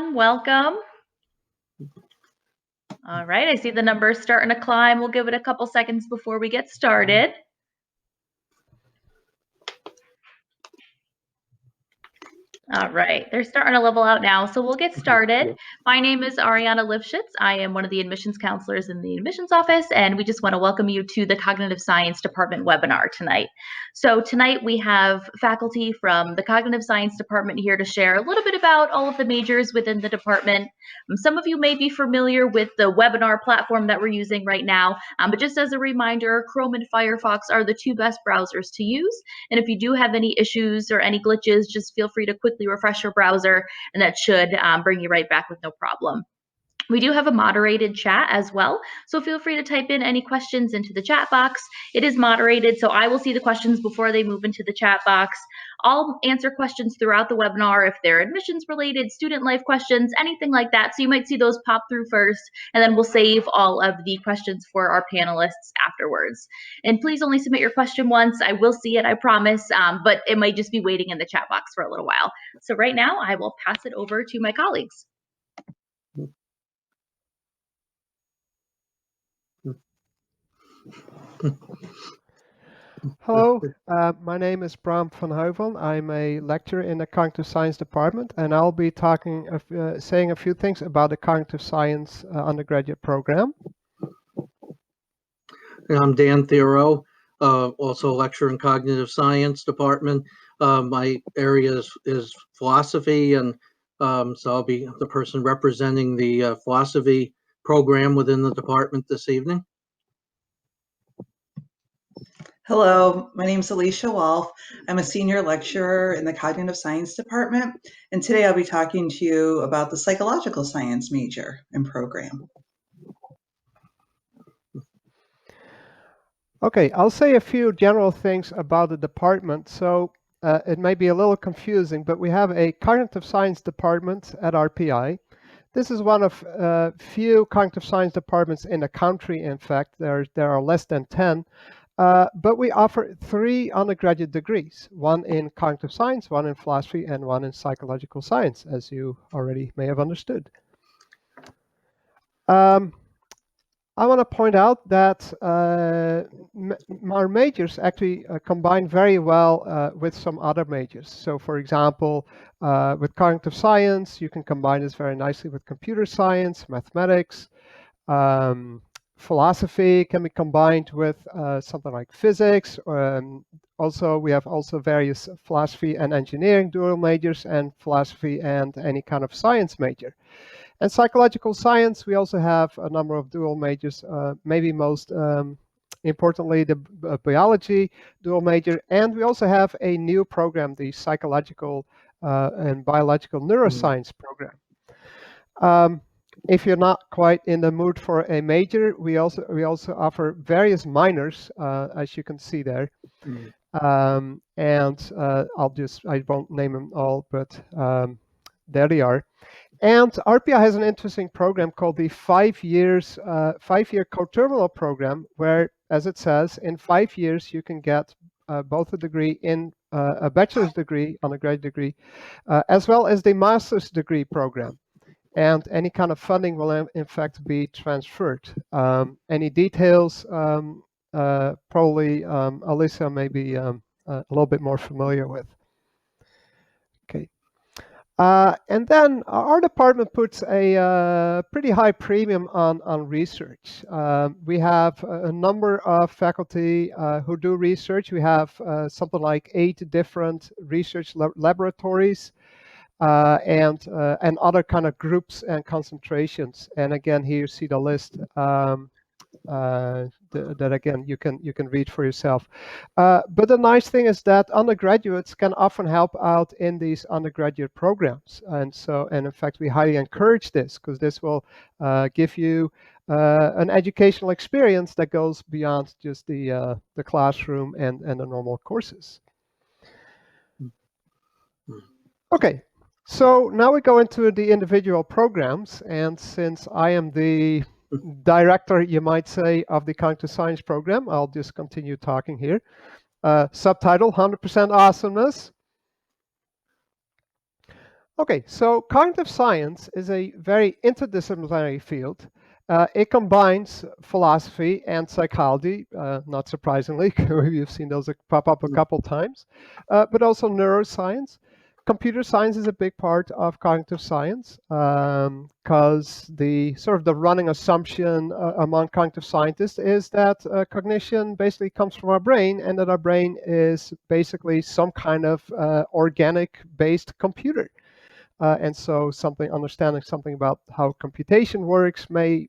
everyone. Welcome. All right, I see the numbers starting to climb. We'll give it a couple seconds before we get started. All right, they're starting to level out now, so we'll get started. My name is Ariana Lifshitz. I am one of the admissions counselors in the admissions office, and we just want to welcome you to the Cognitive Science Department webinar tonight. So tonight we have faculty from the Cognitive Science Department here to share a little bit about all of the majors within the department. Some of you may be familiar with the webinar platform that we're using right now, but just as a reminder, Chrome and Firefox are the two best browsers to use. And if you do have any issues or any glitches, just feel free to quickly refresh your browser, and that should bring you right back with no problem. We do have a moderated chat as well, so feel free to type in any questions into the chat box. It is moderated, so I will see the questions before they move into the chat box. I'll answer questions throughout the webinar if they're admissions related, student life questions, anything like that. So you might see those pop through first, and then we'll save all of the questions for our panelists afterwards. And please only submit your question once. I will see it, I promise, but it might just be waiting in the chat box for a little while. So right now, I will pass it over to my colleagues. Hello, my name is Bram van Heuvel. I'm a lecturer in the Cognitive Science Department, and I'll be saying a few things about the Cognitive Science undergraduate program. And I'm Dan Theroux, also a lecturer in Cognitive Science Department. My area is philosophy, and so I'll be the person representing the philosophy program within the department this evening. Hello, my name is Alicia Wolf. I'm a senior lecturer in the Cognitive Science Department, and today I'll be talking to you about the psychological science major and program. Okay, I'll say a few general things about the department. So it may be a little confusing, but we have a Cognitive Science Department at RPI. This is one of few cognitive science departments in the country. In fact, there are less than 10. But we offer 3 undergraduate degrees, one in cognitive science, one in philosophy, and one in psychological science, as you already may have understood. I want to point out that our majors actually combine very well with some other majors. So for example, with cognitive science, you can combine this very nicely with computer science, mathematics. Philosophy can be combined with something like physics. We have various philosophy and engineering dual majors, and philosophy and any kind of science major. And psychological science, we also have a number of dual majors, maybe most importantly, the biology dual major. And we also have a new program, the psychological and biological neuroscience program. If you're not quite in the mood for a major, we also offer various minors, as you can see there. I won't name them all, but there they are. And RPI has an interesting program called the 5-year coterminal program, where, as it says, in 5 years you can get both a degree in a bachelor's degree, undergraduate degree, as well as the master's degree program. And any kind of funding will in fact be transferred. Any details, probably Alyssa may be a little bit more familiar with. Okay. And then our department puts a pretty high premium on research. We have a number of faculty who do research. We have something like 8 different research laboratories. And other kind of groups and concentrations. And again, here you see the list that again you can read for yourself. But the nice thing is that undergraduates can often help out in these undergraduate programs, and in fact we highly encourage this, because this will give you an educational experience that goes beyond just the classroom and the normal courses. Okay. So now we go into the individual programs, and since I am the director, you might say, of the Cognitive Science program, I'll just continue talking here. Subtitle, 100% Awesomeness. Okay, so cognitive science is a very interdisciplinary field. It combines philosophy and psychology, not surprisingly. You've seen those pop up a couple times, but also neuroscience. Computer science is a big part of cognitive science because the sort of the running assumption among cognitive scientists is that cognition basically comes from our brain, and that our brain is basically some kind of organic-based computer. And so understanding something about how computation works may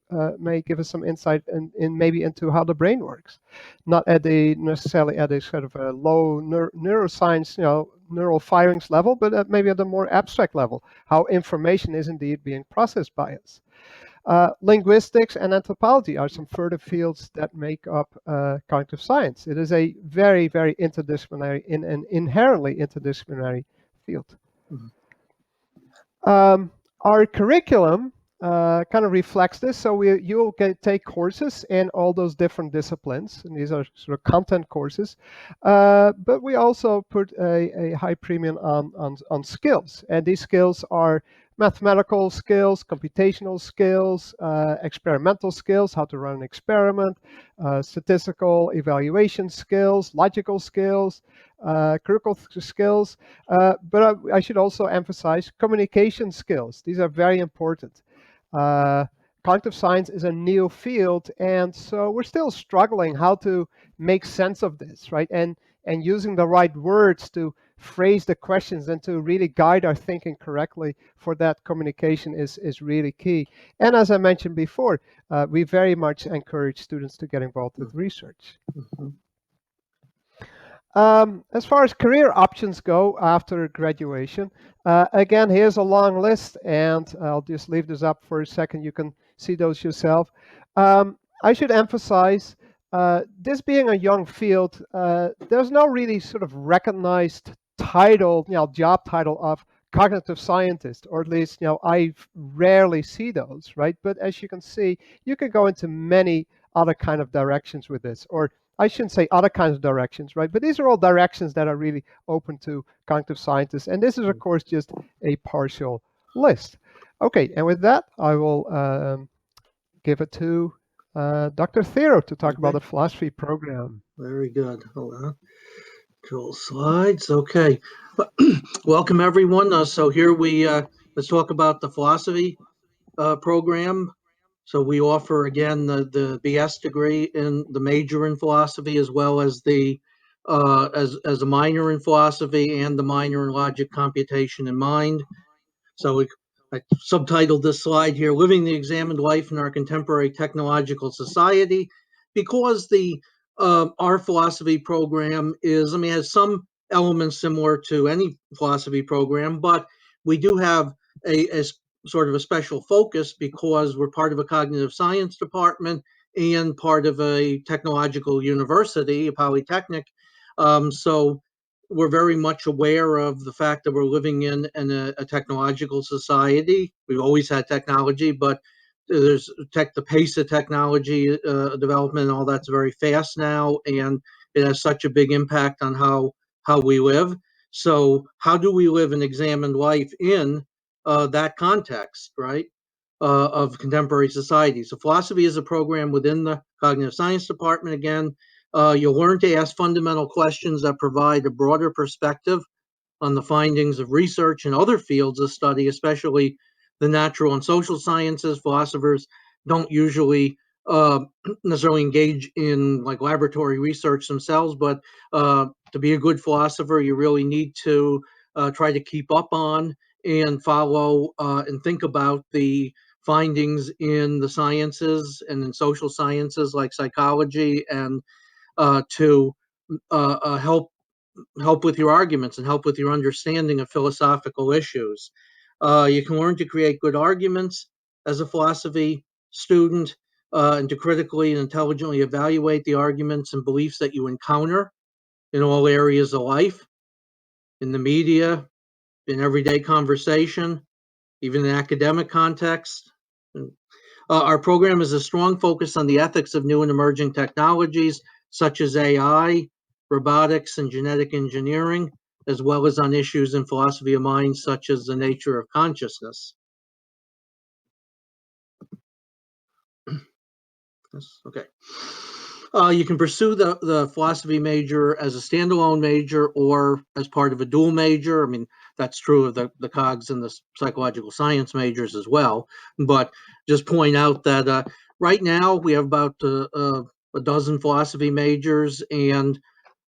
give us some insight in maybe into how the brain works, not necessarily at a sort of a low neuroscience, neural firings level, but maybe at a more abstract level, how information is indeed being processed by us. Linguistics and anthropology are some further fields that make up cognitive science. It is a very, very interdisciplinary, an inherently interdisciplinary field. Mhm. Our curriculum kind of reflects this. So you'll take courses in all those different disciplines, and these are sort of content courses. But we also put a high premium on skills, and these skills are mathematical skills, computational skills, experimental skills, how to run an experiment, statistical evaluation skills, logical skills, critical skills, but I should also emphasize communication skills. These are very important. Cognitive science is a new field, and so we're still struggling how to make sense of this, right? And using the right words to phrase the questions and to really guide our thinking correctly for that communication is really key. And as I mentioned before, we very much encourage students to get involved with research. Mhm. As far as career options go after graduation, again, here's a long list, and I'll just leave this up for a second. You can see those yourself. I should emphasize, this being a young field, there's no really sort of recognized title, job title of cognitive scientist, or at least, I rarely see those, right? But as you can see, you can go into many other kind of directions with this, or I shouldn't say other kinds of directions, right? But these are all directions that are really open to cognitive scientists. And this is, of course, just a partial list. Okay, and with that, I will give it to Dr. Thero to talk about the philosophy program. Very good. Hold on. Control slides. Okay. Welcome, everyone. So here let's talk about the philosophy program. So we offer, again, the BS degree in the major in philosophy, as well as the as a minor in philosophy and the minor in logic, computation, and mind. So I subtitled this slide here, Living the Examined Life in Our Contemporary Technological Society, because our philosophy program has some elements similar to any philosophy program, but we do have a sort of a special focus because we're part of a cognitive science department and part of a technological university, a polytechnic. So we're very much aware of the fact that we're living in a technological society. We've always had technology, but the pace of technology development and all that's very fast now, and it has such a big impact on how we live. So how do we live an examined life in that context, right, of contemporary society? So philosophy is a program within the cognitive science department. Again, you'll learn to ask fundamental questions that provide a broader perspective on the findings of research in other fields of study, especially the natural and social sciences. Philosophers don't usually necessarily engage in like laboratory research themselves, but to be a good philosopher, you really need to try to keep up on and follow and think about the findings in the sciences and in social sciences like psychology, and to help with your arguments and help with your understanding of philosophical issues. You can learn to create good arguments as a philosophy student, and to critically and intelligently evaluate the arguments and beliefs that you encounter in all areas of life, in the media, in everyday conversation, even in academic context. Our program is a strong focus on the ethics of new and emerging technologies, such as AI, robotics, and genetic engineering. as well as on issues in philosophy of mind, such as the nature of consciousness. Okay. You can pursue the philosophy major as a standalone major or as part of a dual major. I mean, that's true of the COGS and the psychological science majors as well. But just point out that right now we have about a dozen philosophy majors, and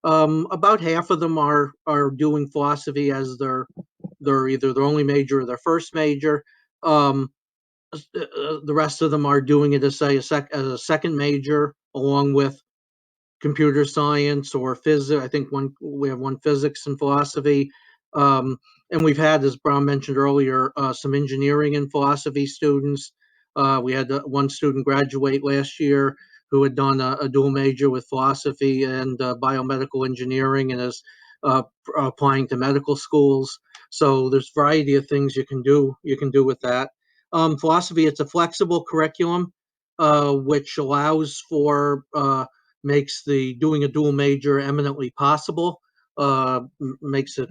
about half of them are doing philosophy as their either their only major or their first major. The rest of them are doing it as as a second major, along with computer science or physics. I think we have one physics and philosophy, and we've had, as Brown mentioned earlier, some engineering and philosophy students. We had one student graduate last year who had done a dual major with philosophy and biomedical engineering, and is applying to medical schools. So there's a variety of things you can do with that. Philosophy, it's a flexible curriculum, which allows for makes the doing a dual major eminently possible. Makes it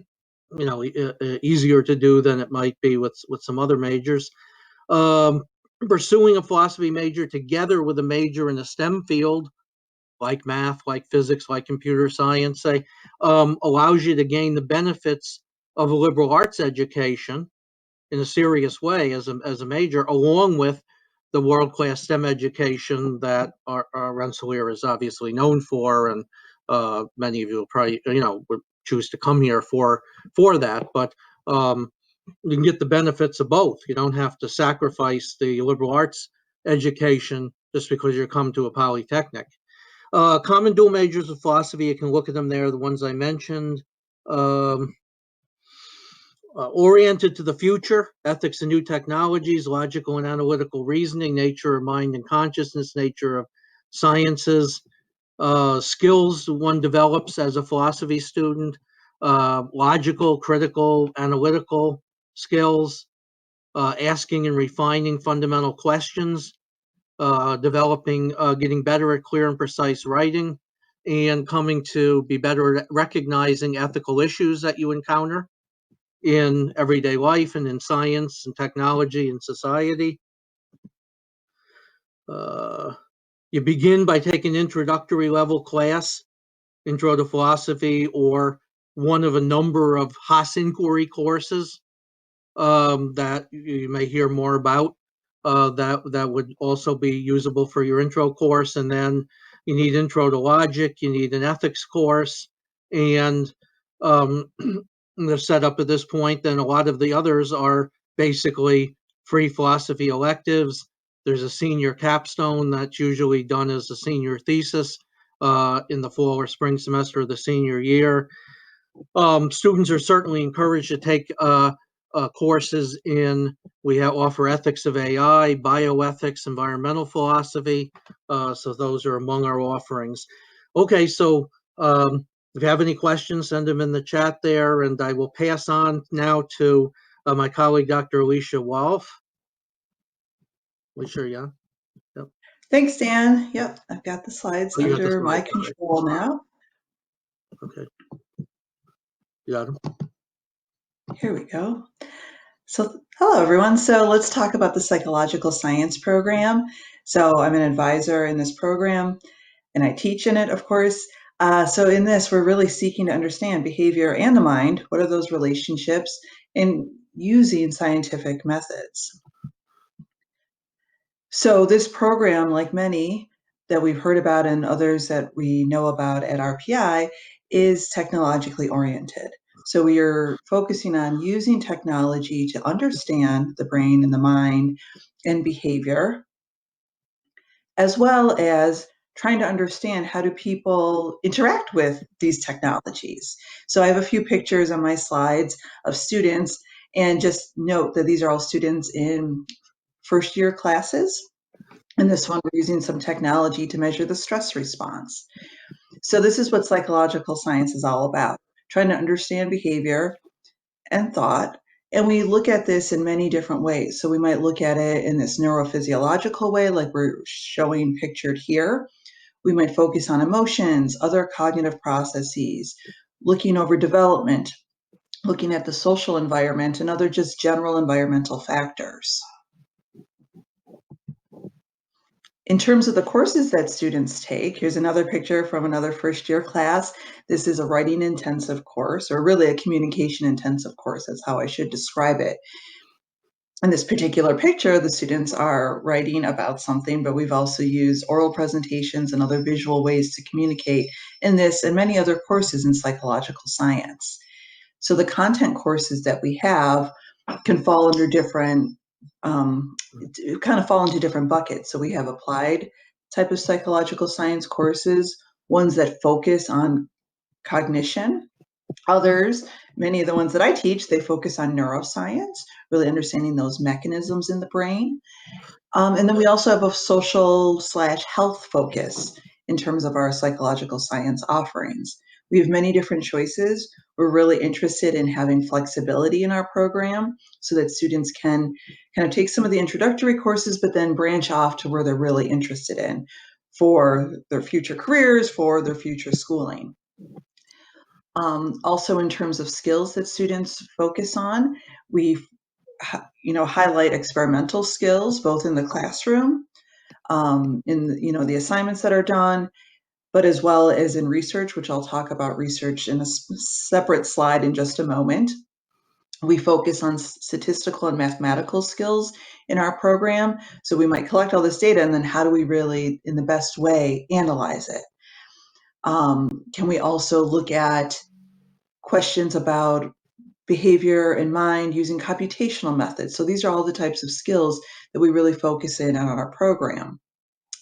easier to do than it might be with some other majors. Pursuing a philosophy major together with a major in a STEM field like math, like physics, like computer science, say, allows you to gain the benefits of a liberal arts education in a serious way as a major, along with the world-class STEM education that our Rensselaer is obviously known for, and many of you will probably would choose to come here for that. But you can get the benefits of both. You don't have to sacrifice the liberal arts education just because you come to a polytechnic. Common dual majors of philosophy, you can look at them there, the ones I mentioned. Oriented to the future, ethics and new technologies, logical and analytical reasoning, nature of mind and consciousness, nature of sciences, skills one develops as a philosophy student, logical, critical, analytical skills, asking and refining fundamental questions, developing, getting better at clear and precise writing, and coming to be better at recognizing ethical issues that you encounter in everyday life and in science and technology and society. You begin by taking an introductory level class, Intro to Philosophy, or one of a number of Haas inquiry courses that you may hear more about. That would also be usable for your intro course. And then you need Intro to Logic, you need an ethics course, and they're set up at this point. Then a lot of the others are basically free philosophy electives. There's a senior capstone that's usually done as a senior thesis in the fall or spring semester of the senior year. Students are certainly encouraged to take courses in, we offer ethics of AI, bioethics, environmental philosophy. So those are among our offerings. Okay, so if you have any questions, send them in the chat there, and I will pass on now to my colleague, Dr. Alicia Wolf. Alicia, yeah? Yep. Thanks, Dan. Yep, I've got the slides under my control now. Okay. You got them? Here we go. So hello, everyone. So let's talk about the psychological science program. So I'm an advisor in this program, and I teach in it, of course. So in this, we're really seeking to understand behavior and the mind. What are those relationships? And using scientific methods. So this program, like many that we've heard about and others that we know about at RPI, is technologically oriented. So we are focusing on using technology to understand the brain and the mind and behavior, as well as trying to understand how do people interact with these technologies. So I have a few pictures on my slides of students, and just note that these are all students in first year classes. And this one, we're using some technology to measure the stress response. So this is what psychological science is all about, trying to understand behavior and thought. And we look at this in many different ways. So we might look at it in this neurophysiological way, like we're showing pictured here. We might focus on emotions, other cognitive processes, looking over development, looking at the social environment and other just general environmental factors. In terms of the courses that students take, here's another picture from another first-year class. This is a writing intensive course, or really a communication intensive course. That's how I should describe it. In this particular picture, the students are writing about something, but we've also used oral presentations and other visual ways to communicate in this and many other courses in psychological science. So the content courses that we have can fall under different, kind of fall into different buckets. So we have applied type of psychological science courses, ones that focus on cognition. Others, many of the ones that I teach, they focus on neuroscience, really understanding those mechanisms in the brain. And then we also have a social/health focus in terms of our psychological science offerings. We have many different choices. We're really interested in having flexibility in our program so that students can kind of take some of the introductory courses, but then branch off to where they're really interested in for their future careers, for their future schooling. Also, in terms of skills that students focus on, we highlight experimental skills both in the classroom, in the assignments that are done, but as well as in research, which I'll talk about research in a separate slide in just a moment. We focus on statistical and mathematical skills in our program. So we might collect all this data, and then how do we really, in the best way, analyze it? Can we also look at questions about behavior and mind using computational methods? So these are all the types of skills that we really focus in on our program.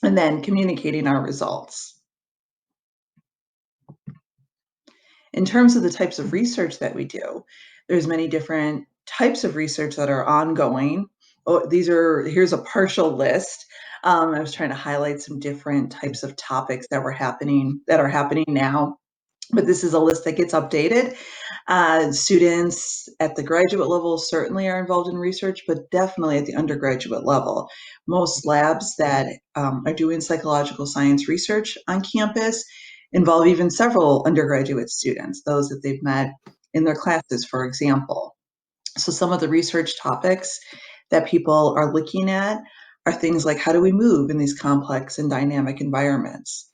And then communicating our results. In terms of the types of research that we do, there's many different types of research that are ongoing. Here's a partial list. I was trying to highlight some different types of topics that are happening now, but this is a list that gets updated. Students at the graduate level certainly are involved in research, but definitely at the undergraduate level. Most labs that are doing psychological science research on campus involve even several undergraduate students, those that they've met in their classes, for example. So some of the research topics that people are looking at are things like, how do we move in these complex and dynamic environments?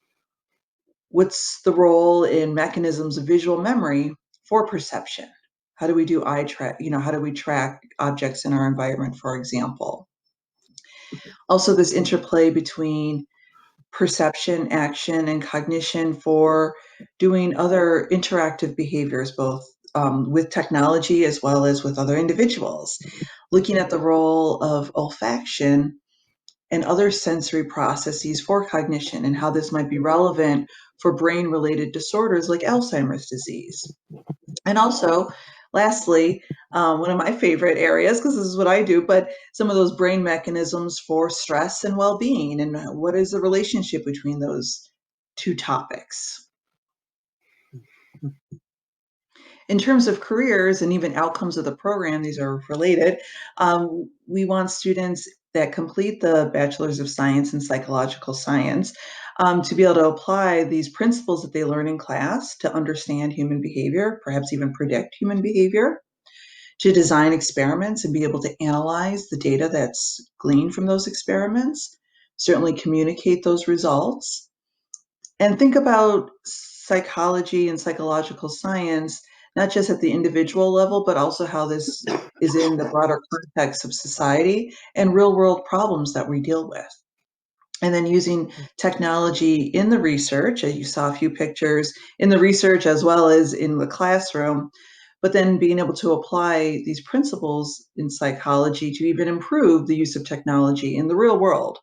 What's the role in mechanisms of visual memory for perception? How do we do eye track? How do we track objects in our environment, for example? Also, this interplay between perception, action, and cognition for doing other interactive behaviors, both with technology as well as with other individuals. Looking at the role of olfaction and other sensory processes for cognition and how this might be relevant for brain-related disorders like Alzheimer's disease. And also, lastly, one of my favorite areas, because this is what I do, but some of those brain mechanisms for stress and well-being, and what is the relationship between those two topics. In terms of careers and even outcomes of the program, these are related. We want students that complete the Bachelor's of Science in Psychological Science to be able to apply these principles that they learn in class to understand human behavior, perhaps even predict human behavior, to design experiments and be able to analyze the data that's gleaned from those experiments, certainly communicate those results, and think about psychology and psychological science, not just at the individual level, but also how this is in the broader context of society and real world problems that we deal with. And then using technology in the research, as you saw a few pictures in the research as well as in the classroom, but then being able to apply these principles in psychology to even improve the use of technology in the real world,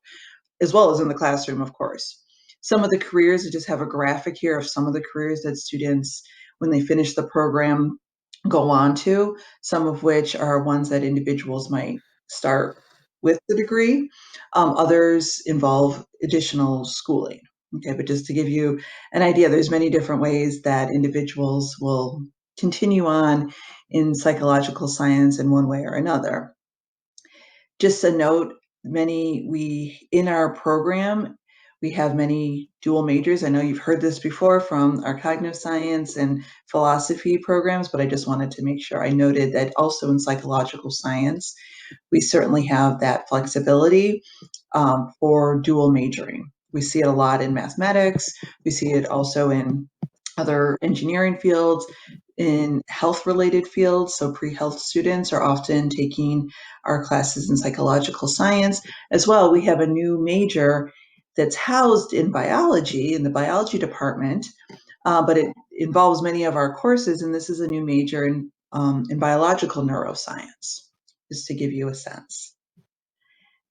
as well as in the classroom, of course. Some of the careers, I just have a graphic here of some of the careers that students, when they finish the program, go on to, some of which are ones that individuals might start with the degree. Others involve additional schooling. Okay, but just to give you an idea, there's many different ways that individuals will continue on in psychological science in one way or another. Just a note, in our program, We have many dual majors. I know you've heard this before from our cognitive science and philosophy programs, but I just wanted to make sure I noted that also in psychological science, we certainly have that flexibility for dual majoring. We see it a lot in mathematics. We see it also in other engineering fields, in health-related fields. So pre-health students are often taking our classes in psychological science. As well, we have a new major that's housed in biology, in the biology department, but it involves many of our courses, and this is a new major in biological neuroscience, just to give you a sense.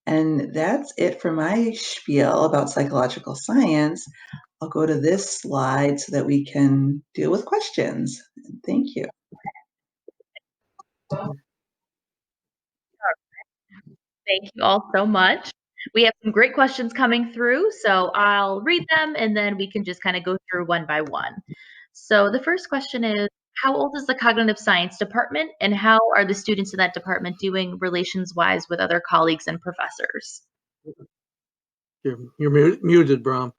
And that's it for my spiel about psychological science. I'll go to this slide so that we can deal with questions. Thank you. Thank you all so much. We have some great questions coming through, so I'll read them and then we can just kind of go through one by one. So the first question is, how old is the cognitive science department and how are the students in that department doing relations-wise with other colleagues and professors? You're muted, Brom.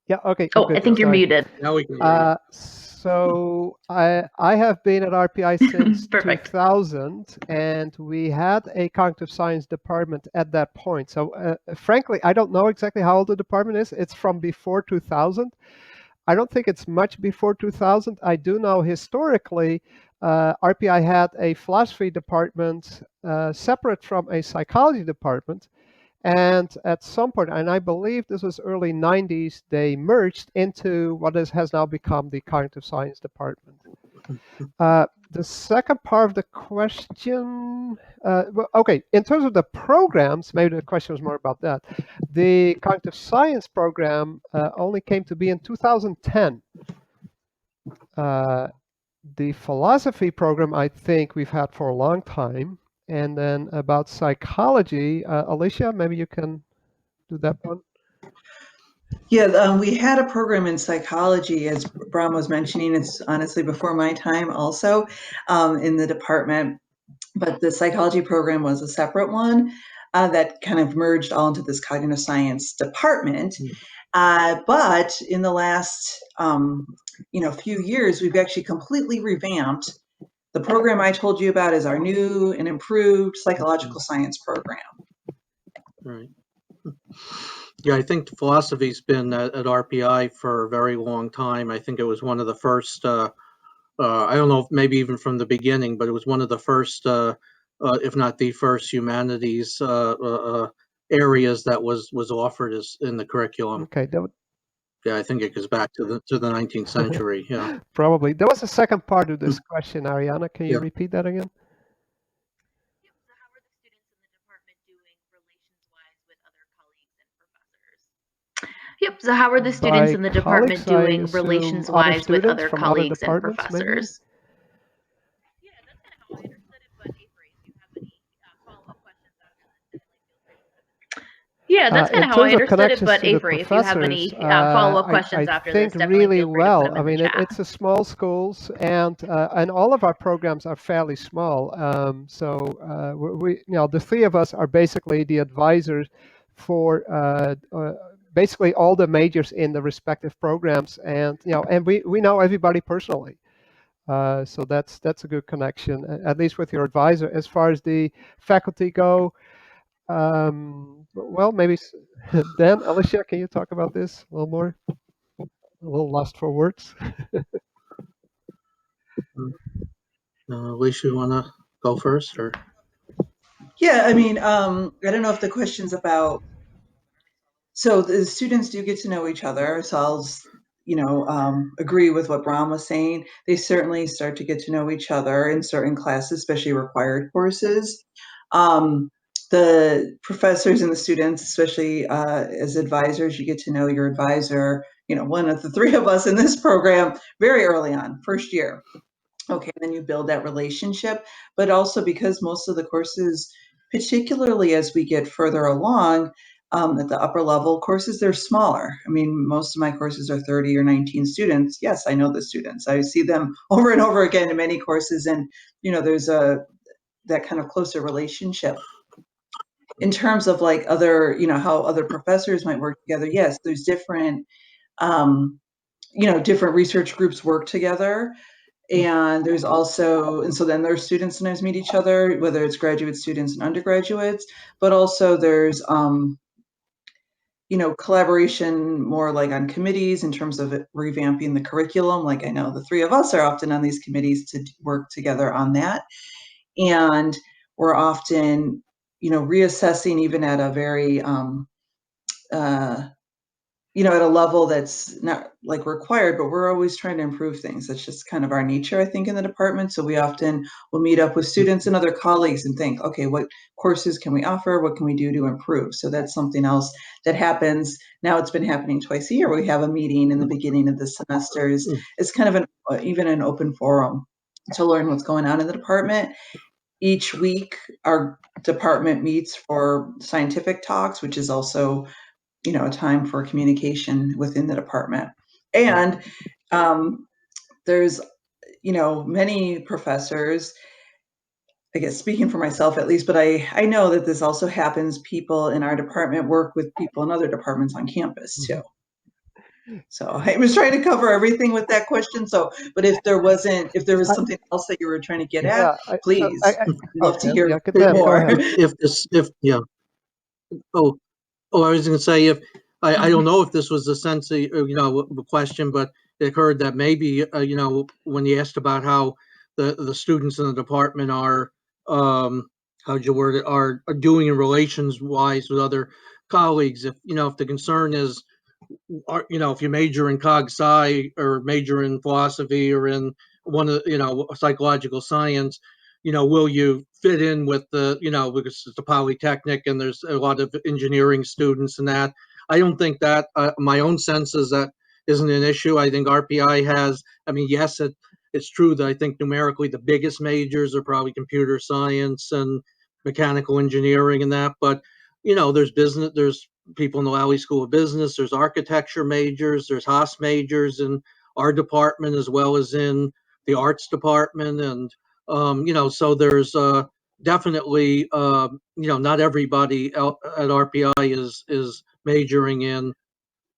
Yeah, okay. Oh, I think you're muted. Now we can hear you. So I have been at RPI since Perfect. 2000, and we had a cognitive science department at that point. So frankly, I don't know exactly how old the department is. It's from before 2000. I don't think it's much before 2000. I do know historically, RPI had a philosophy department separate from a psychology department. And at some point, and I believe this was early 90s, they merged into what has now become the cognitive science department. The second part of the question, well, okay, in terms of the programs, maybe the question was more about that. The cognitive science program only came to be in 2010. The philosophy program, I think we've had for a long time. And then about psychology, Alicia, maybe you can do that one. Yeah, we had a program in psychology, as Bram was mentioning. It's honestly before my time also in the department, but the psychology program was a separate one that kind of merged all into this cognitive science department. But in the last few years, we've actually completely revamped. The program I told you about is our new and improved psychological science program. Right. Yeah, I think philosophy's been at RPI for a very long time. I think it was one of the first, I don't know if maybe even from the beginning, but it was one of the first, if not the first, humanities areas that was offered as in the curriculum. Okay. Yeah, I think it goes back to the 19th century. Yeah. Probably. There was a second part of this question, Ariana. Can you repeat that again? Yep. So how are the students in the department doing relations-wise with other colleagues and professors? Yeah, that's kind of how I understood it, but Avery, if you have any follow-up questions after this, feel free to. Yeah, that's kind of how I understood it, but Avery, if you have any follow-up questions after this, definitely really feel free to put them I in mean, the chat. it's a small schools, and all of our programs are fairly small. So we, the three of us are basically the advisors for basically all the majors in the respective programs, and and we know everybody personally. So that's a good connection, at least with your advisor. As far as the faculty go, well, maybe then, Alicia, can you talk about this a little more? A little lost for words. Alicia, you want to go first, or? Yeah, I mean, I don't know if the question's about. So the students do get to know each other. So I'll, agree with what Bram was saying. They certainly start to get to know each other in certain classes, especially required courses. The professors and the students, especially as advisors, you get to know your advisor. One of the three of us in this program very early on, first year. Okay, then you build that relationship, but also because most of the courses, particularly as we get further along at the upper level courses, they're smaller. I mean, most of my courses are 30 or 19 students. Yes, I know the students. I see them over and over again in many courses, and there's that kind of closer relationship. in terms of like other, how other professors might work together, yes, there's different, different research groups work together. And there's also, and so then their students sometimes meet each other, whether it's graduate students and undergraduates, but also there's, collaboration more like on committees in terms of revamping the curriculum. Like I know the three of us are often on these committees to work together on that. And we're often, reassessing even at a very, at a level that's not like required, but we're always trying to improve things. That's just kind of our nature, I think, in the department. So we often will meet up with students and other colleagues and think, okay, what courses can we offer? What can we do to improve? So that's something else that happens. Now it's been happening twice a year. We have a meeting in the beginning of the semesters. It's kind of even an open forum to learn what's going on in the department. Each week, our department meets for scientific talks, which is also a time for communication within the department. And there's, many professors, I guess speaking for myself at least, but I know that this also happens. People in our department work with people in other departments on campus too. So I was trying to cover everything with that question. So, but if there was something else that you were trying to get at, please, I'd love to hear more. I was going to say, if I don't know if this was the sense of, the question, but it occurred that maybe, when you asked about how the students in the department are, how'd you word it, are doing in relations wise with other colleagues. If the concern is, if you major in cog sci or major in philosophy or in one of psychological science, will you fit in with the, because it's a polytechnic and there's a lot of engineering students and that. I don't think that, my own sense is that isn't an issue. I think RPI has, yes, it's true that I think numerically the biggest majors are probably computer science and mechanical engineering and that, but there's business, there's people in the Lally School of Business, there's architecture majors, there's Haas majors in our department as well as in the arts department. And, so there's definitely, not everybody at RPI is majoring in,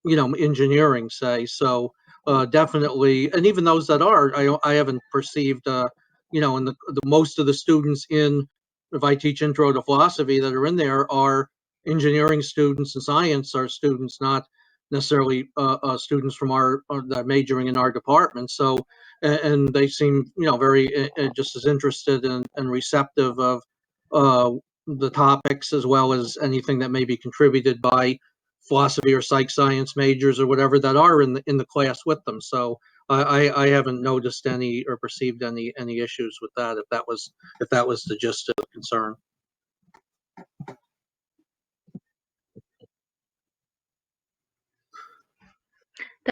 engineering, say. So definitely, and even those that are, I haven't perceived, in the most of the students if I teach intro to philosophy that are in there are engineering students and science are students, not necessarily students from that majoring in our department. So, and they seem, very just as interested and receptive of the topics as well as anything that may be contributed by philosophy or psych science majors or whatever that are in the class with them. So I haven't noticed any or perceived any issues with that. If that was the gist of the concern.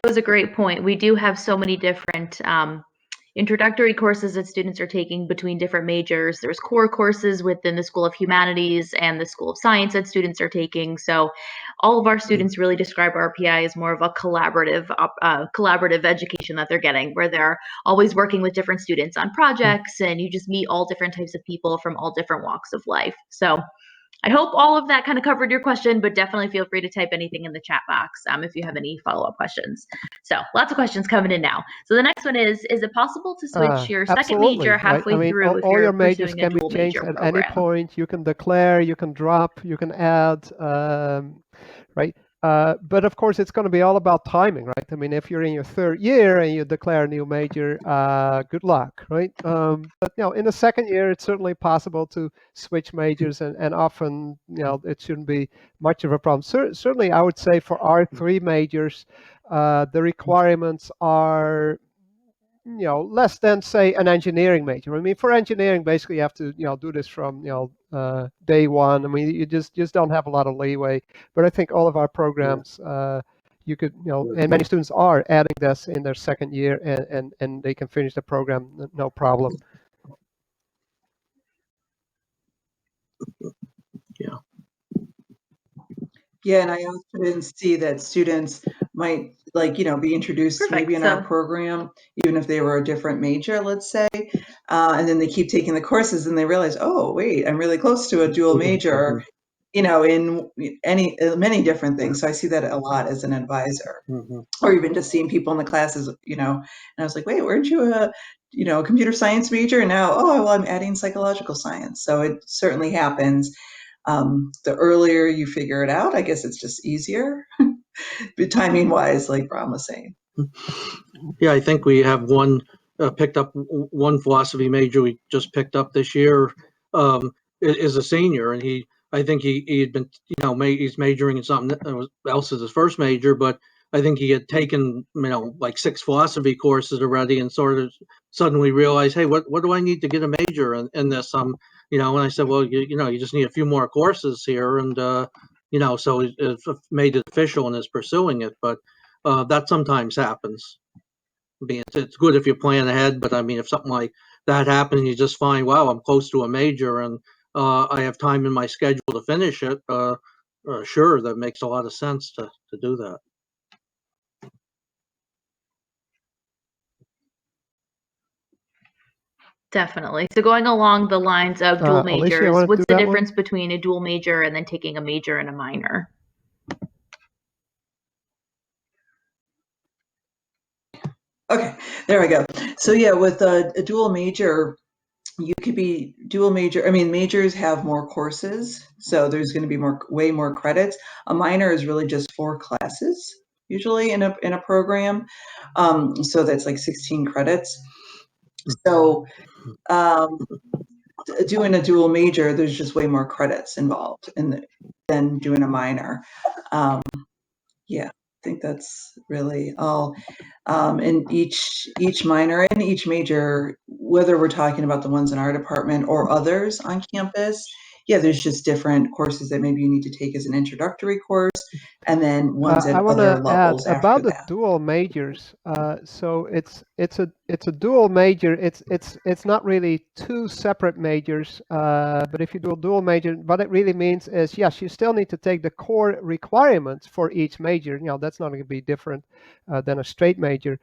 That was a great point. We do have so many different introductory courses that students are taking between different majors. There's core courses within the School of Humanities and the School of Science that students are taking. So all of our students really describe RPI as more of a collaborative education that they're getting, where they're always working with different students on projects, and you just meet all different types of people from all different walks of life. So I hope all of that kind of covered your question, but definitely feel free to type anything in the chat box if you have any follow-up questions. So lots of questions coming in now. So the next one is it possible to switch your second major halfway through if all you're your majors pursuing can a be dual changed major at program? any point. You can declare, you can drop, you can add, right? But of course, it's going to be all about timing, right? If you're in your third year and you declare a new major, good luck, right? But in the second year, it's certainly possible to switch majors, and often, it shouldn't be much of a problem. Certainly, I would say for our three majors, the requirements are less than, say, an engineering major. For engineering, basically you have to do this from day one. You just don't have a lot of leeway. But I think all of our programs, you could and many students are adding this in their second year, and they can finish the program no problem. Yeah, and I often see that students might be introduced maybe in our program, even if they were a different major, let's say, and then they keep taking the courses and they realize, oh, wait, I'm really close to a dual major. in many different things. So I see that a lot as an advisor, Mhm. or even just seeing people in the classes, and I was like, wait, weren't you a computer science major? And now, oh, well, I'm adding psychological science. So it certainly happens. The earlier you figure it out, I guess it's just easier, but timing wise, like Bram was saying. Yeah, I think we have one picked up one philosophy major we just picked up this year, is a senior, and I think he had been, he's majoring in something else as his first major, but I think he had taken, like 6 philosophy courses already, and sort of suddenly realized, hey, what do I need to get a major in this? And I said, well, you just need a few more courses here, and so it made it official and is pursuing it, but that sometimes happens. I mean, it's good if you plan ahead, but I mean, if something like that happens, you just find, wow, I'm close to a major, and I have time in my schedule to finish it. Sure, that makes a lot of sense to do that. Definitely. So going along the lines of dual Alicia, you majors, wanna what's do the that one? difference between a dual major and then taking a major and a minor? Okay, there we go. So yeah, with a dual major, you could be dual major. I mean, majors have more courses, so there's going to be way more credits. A minor is really just 4 classes usually in a program, so that's like 16 credits. So doing a dual major, there's just way more credits involved than doing a minor. Yeah, I think that's really all. In each minor and each major, whether we're talking about the ones in our department or others on campus, yeah, there's just different courses that maybe you need to take as an introductory course, and then ones I at want other to add levels after about the that. dual majors. So it's a dual major. It's not really 2 separate majors. But if you do a dual major, what it really means is, yes, you still need to take the core requirements for each major. That's not going to be different than a straight major.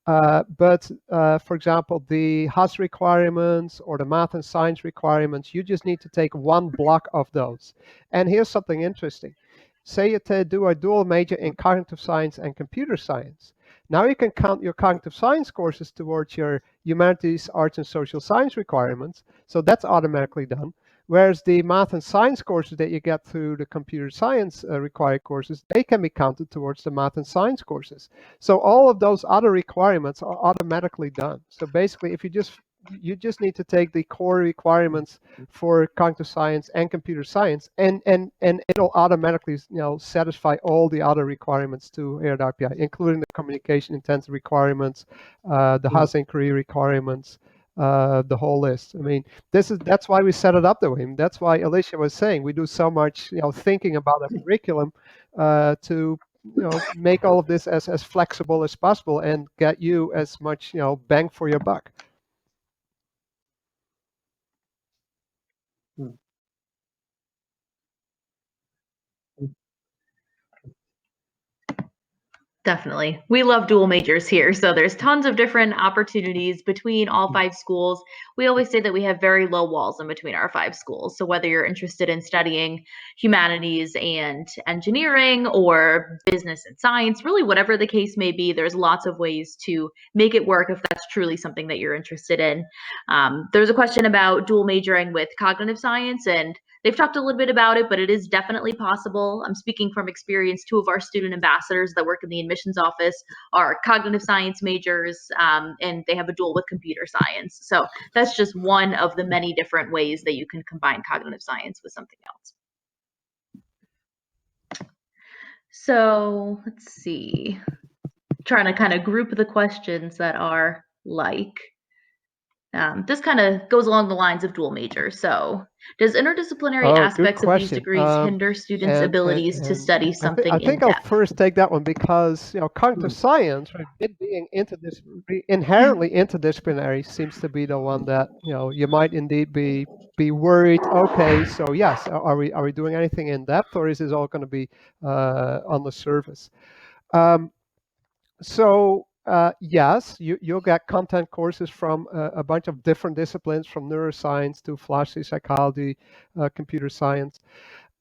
But for example, the Haas requirements or the math and science requirements, you just need to take one block of those. And here's something interesting. Say you do a dual major in cognitive science and computer science. Now you can count your cognitive science courses towards your humanities, arts, and social science requirements. So that's automatically done. Whereas the math and science courses that you get through the computer science required courses, they can be counted towards the math and science courses. So all of those other requirements are automatically done. So basically, if you just need to take the core requirements for cognitive science and computer science, and it'll automatically satisfy all the other requirements to here at RPI, including the communication intensive requirements, the Haas inquiry requirements, the whole list. I mean, that's why we set it up that way. That's why Alicia was saying we do so much thinking about a curriculum to make all of this as flexible as possible and get you as much bang for your buck. Definitely. We love dual majors here. So there's tons of different opportunities between all 5 schools. We always say that we have very low walls in between our 5 schools. So whether you're interested in studying humanities and engineering or business and science, really whatever the case may be, there's lots of ways to make it work if that's truly something that you're interested in. There's a question about dual majoring with cognitive science, and they've talked a little bit about it, but it is definitely possible. I'm speaking from experience. 2 of our student ambassadors that work in the admissions office are cognitive science majors, and they have a dual with computer science. So that's just one of the many different ways that you can combine cognitive science with something else. So let's see. Trying to kind of group the questions that are like. This kind of goes along the lines of dual majors. So, does interdisciplinary aspects of these degrees hinder students' abilities to study something I think in I'll depth? first take that one because cognitive science, right, it being inherently interdisciplinary, seems to be the one that you might indeed be worried. Okay, so yes, are we doing anything in depth, or is this all going to be on the surface? So yes, you'll get content courses from a bunch of different disciplines, from neuroscience to philosophy, psychology, computer science.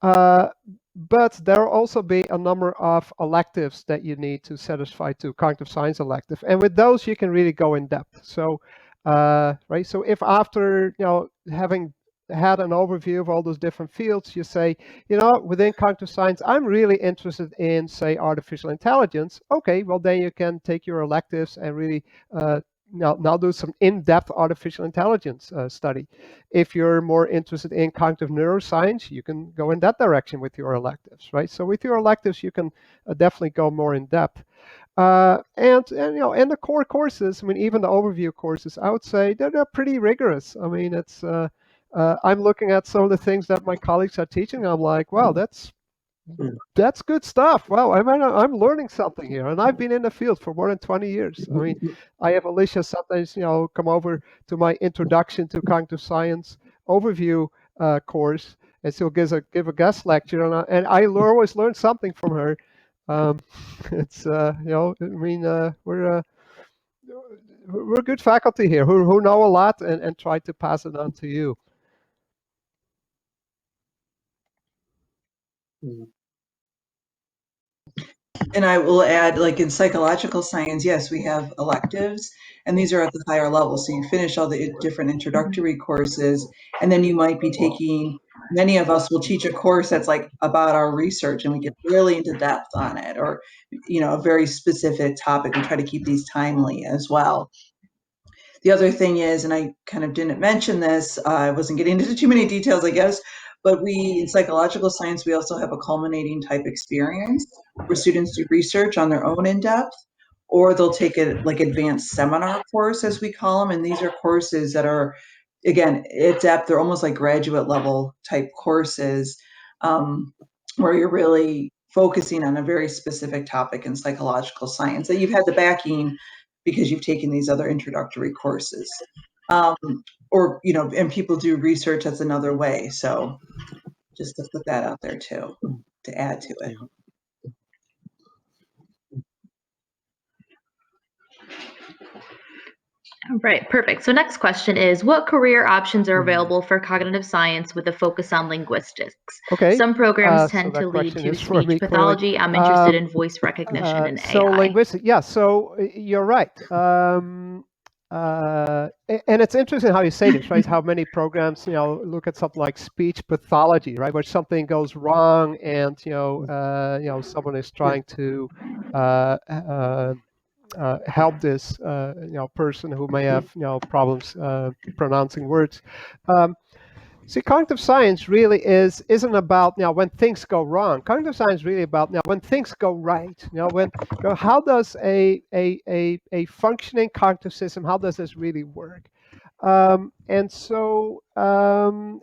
But there will also be a number of electives that you need to satisfy to cognitive science elective, and with those you can really go in depth. So, right. So if after having had an overview of all those different fields, you say, within cognitive science, I'm really interested in, say, artificial intelligence. Okay, well then you can take your electives and really now do some in-depth artificial intelligence study. If you're more interested in cognitive neuroscience, you can go in that direction with your electives, right? So with your electives, you can definitely go more in depth. And the core courses, I mean, even the overview courses, I would say they're pretty rigorous. I mean, I'm looking at some of the things that my colleagues are teaching. I'm like, wow, that's good stuff. Wow, I'm learning something here, and I've been in the field for more than 20 years. I mean, I have Alicia sometimes, come over to my introduction to cognitive science overview course, and she'll give a guest lecture, and I always learn something from her. Um, it's I mean, we're good faculty here who know a lot and try to pass it on to you. And I will add, like in psychological science, yes, we have electives, and these are at the higher level. So you finish all the different introductory courses, and then you might be taking, many of us will teach a course that's like about our research, and we get really into depth on it, or, a very specific topic. We try to keep these timely as well. The other thing is, and I kind of didn't mention this, I wasn't getting into too many details, I guess, but we, in psychological science, we also have a culminating type experience where students do research on their own in depth, or they'll take a like advanced seminar course, as we call them. And these are courses that are, again, at depth, they're almost like graduate level type courses, where you're really focusing on a very specific topic in psychological science that you've had the backing because you've taken these other introductory courses. Um, or, and people do research, that's another way. So just to put that out there too, to add to it. All right, perfect. So next question is, what career options are available for cognitive science with a focus on linguistics? Okay. Some programs So tend that to lead question to is for speech me, clearly. pathology. I'm interested in voice recognition and So AI. linguistics, yeah. So you're right. And it's interesting how you say this, right? How many programs, look at something like speech pathology, right, where something goes wrong, and someone is trying to help this person who may have problems pronouncing words. See, cognitive science really isn't about when things go wrong. Cognitive science is really about when things go right. How does a functioning cognitive system, how does this really work? And so,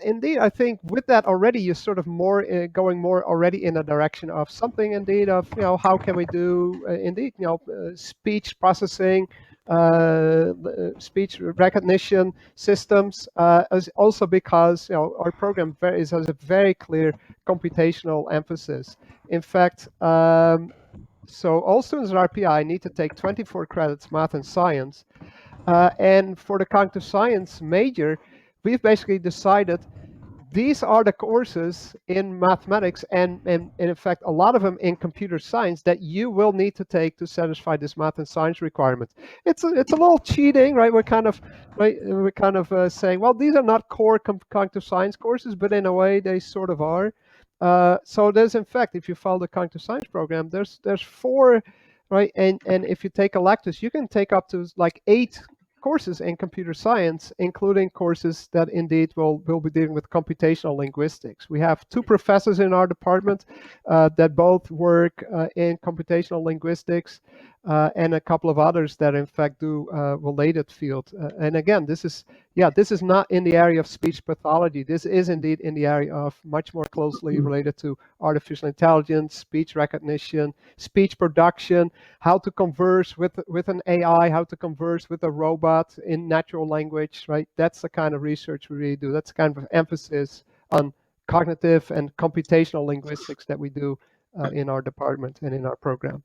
indeed, I think with that already, you're sort of more going more already in a direction of something, indeed, of how can we do indeed speech processing, speech recognition systems, also because our program has a very clear computational emphasis. In fact, so all students at RPI need to take 24 credits math and science. And for the cognitive science major, we've basically decided these are the courses in mathematics and in fact a lot of them in computer science that you will need to take to satisfy this math and science requirement. It's a little cheating, right? We're kind of saying, well, these are not core cognitive science courses, but in a way they sort of are. So there's, in fact, if you follow the cognitive science program, there's 4, right? And if you take electives, you can take up to like 8 courses in computer science, including courses that indeed will be dealing with computational linguistics. We have 2 professors in our department that both work in computational linguistics, and a couple of others that in fact do related field. And again, this is not in the area of speech pathology. This is indeed in the area of much more closely related to artificial intelligence, speech recognition, speech production, how to converse with an AI, how to converse with a robot in natural language, right? That's the kind of research we really do. That's the kind of emphasis on cognitive and computational linguistics that we do in our department and in our program.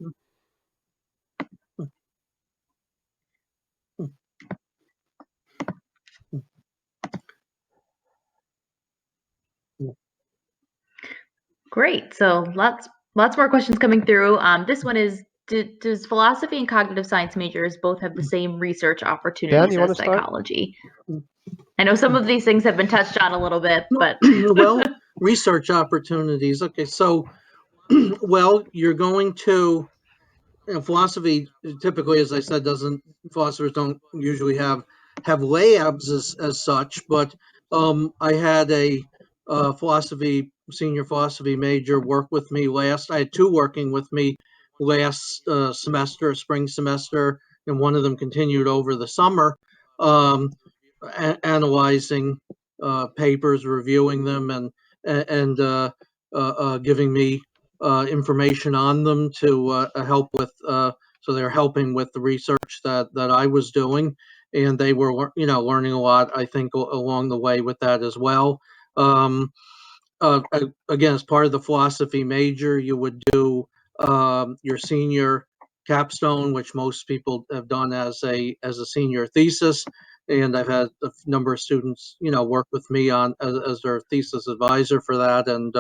Great. So lots more questions coming through. This one is, does philosophy and cognitive science majors both have the same research opportunities you wanna as start? psychology? I know some of these things have been touched on a little bit, but Well, research opportunities. Okay, so well, you're going to philosophy typically, as I said, philosophers don't usually have labs as such, but I had a senior philosophy major work with me I had two working with me last semester, spring semester, and one of them continued over the summer, um, analyzing papers, reviewing them, and giving me information on them to help with. So they're helping with the research that I was doing, and they were learning a lot, I think, along the way with that as well. Um, Again, as part of the philosophy major, you would do your senior capstone, which most people have done as a senior thesis. And I've had a number of students, work with me on as their thesis advisor for that. And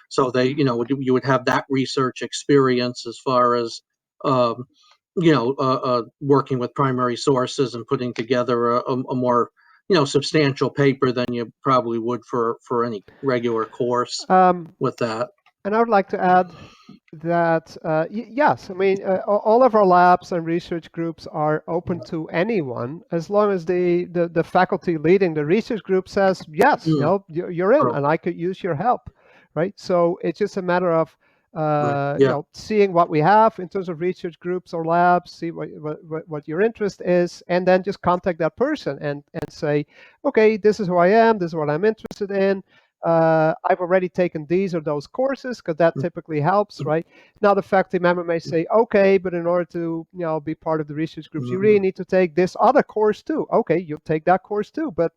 so they, you would have that research experience as far as, working with primary sources and putting together a more substantial paper than you probably would for any regular course with that. And I would like to add that yes, I mean all of our labs and research groups are open to anyone as long as the faculty leading the research group says yes, you're in, and I could use your help, right? So it's just a matter of seeing what we have in terms of research groups or labs, see what your interest is, and then just contact that person and say, okay, this is who I am, this is what I'm interested in. I've already taken these or those courses, because that typically helps, right? Now the faculty member may say, okay, but in order to be part of the research groups, you really need to take this other course too. Okay, you'll take that course too, but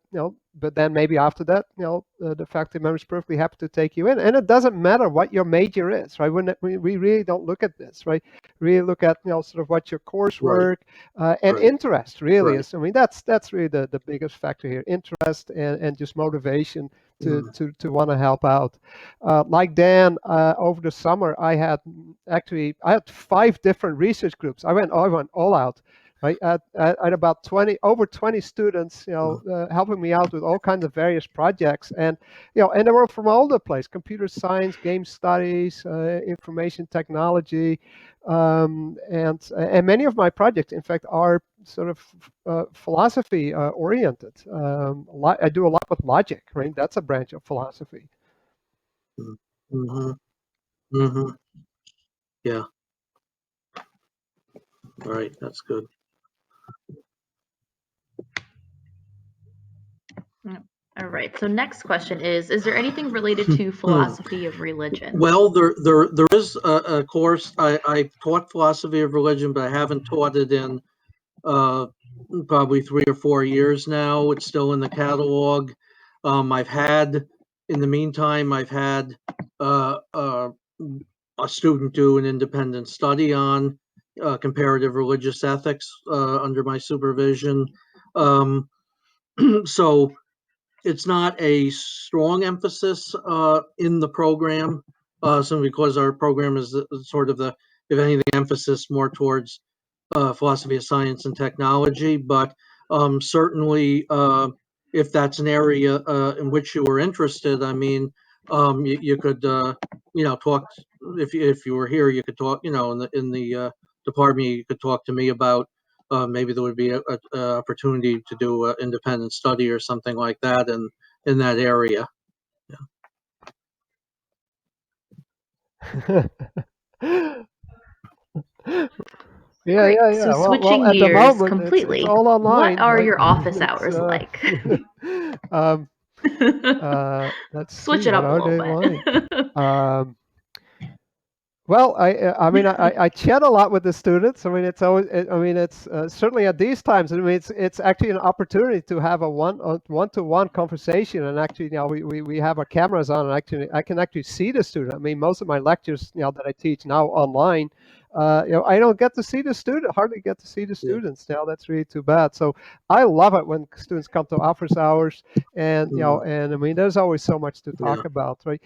but then maybe after that, the faculty member is perfectly happy to take you in. And it doesn't matter what your major is, right? We really don't look at this, right? Really look at sort of what your coursework and interest really is. I mean, that's really the biggest factor here: interest and just motivation to want to help out. Like Dan, over the summer, I had 5 different research groups. I went all out. Right, I had about over 20 students, helping me out with all kinds of various projects, and and they were from all over the place: computer science, game studies, information technology, and many of my projects, in fact, are sort of philosophy oriented. I do a lot with logic, right? That's a branch of philosophy. Mm-hmm. Mm-hmm. Yeah. All right, that's good. All right. So next question is there anything related to philosophy of religion? Well, there is a course. I taught philosophy of religion, but I haven't taught it in probably 3 or 4 years now. It's still in the catalog. In the meantime, I've had a student do an independent study on comparative religious ethics under my supervision. So it's not a strong emphasis in the program, simply because our program is sort of if anything, emphasis more towards philosophy of science and technology. But certainly, if that's an area in which you were interested, I mean, you could, talk. If you were here, you could talk. In the department, you could talk to me about. Maybe there would be a opportunity to do an independent study or something like that in that area. Great. Yeah. So Well, switching at the gears moment, completely, it's all online. what are right? your office hours like? Let's Switch see, it what up a are little they bit. like? Well, I mean, I chat a lot with the students. I mean, it's always, I mean, it's certainly at these times. I mean, it's actually an opportunity to have a one-to-one conversation, and actually, we have our cameras on, and actually, I can actually see the student. I mean, most of my lectures, that I teach now online, I don't get to see the student, hardly get to see the students. That's really too bad. So I love it when students come to office hours, and and I mean, there's always so much to talk about, right?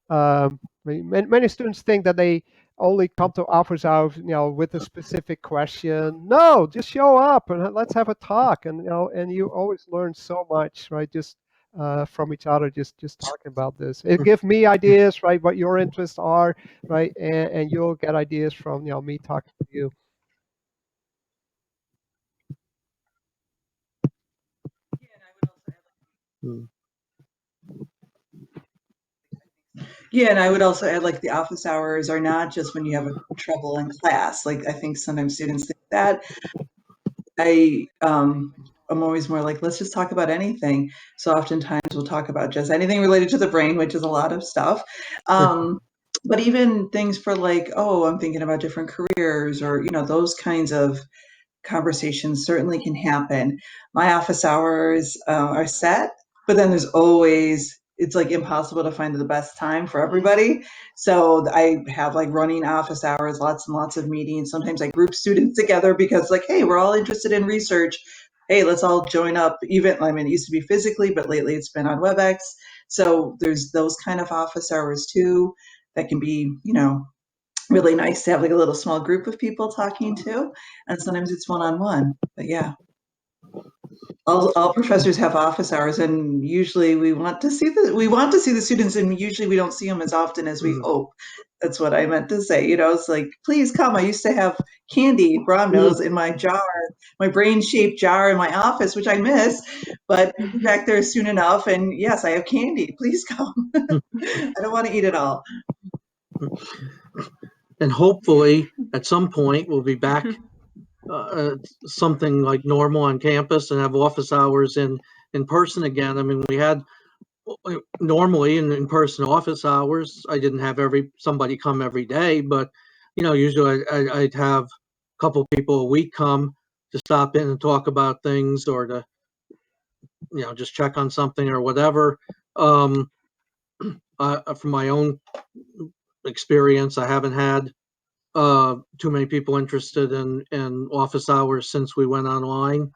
Many students think that they only come to office hours, with a specific question. No, just show up and let's have a talk. And and you always learn so much, right? Just from each other, just talking about this. It gives me ideas, right? What your interests are, right? And you'll get ideas from me talking to you. Yeah, and I would also add, like, the office hours are not just when you have a trouble in class. Like, I think sometimes students think that. I'm always more like, let's just talk about anything. So oftentimes we'll talk about just anything related to the brain, which is a lot of stuff. But even things for like, oh, I'm thinking about different careers, or those kinds of conversations certainly can happen. My office hours are set, but then there's always, it's like impossible to find the best time for everybody. So I have like running office hours, lots and lots of meetings. Sometimes I group students together because, like, hey, we're all interested in research. Hey, let's all join up. Even, I mean, it used to be physically, but lately it's been on WebEx. So there's those kind of office hours too that can be, really nice to have like a little small group of people talking to, and sometimes it's one-on-one. But yeah, all professors have office hours, and usually we want to see the students, and usually we don't see them as often as we hope. That's what I meant to say. It's like, please come. I used to have candy, Brom knows, in my jar, my brain-shaped jar in my office, which I miss, but I'll be back there soon enough. And yes, I have candy. Please come. I don't want to eat it all. And hopefully, at some point, we'll be back something like normal on campus and have office hours in person again. I mean, we had normally in person office hours. I didn't have somebody come every day, but usually I'd have a couple people a week come to stop in and talk about things, or to just check on something or whatever. From my own experience, I haven't had too many people interested in office hours since we went online.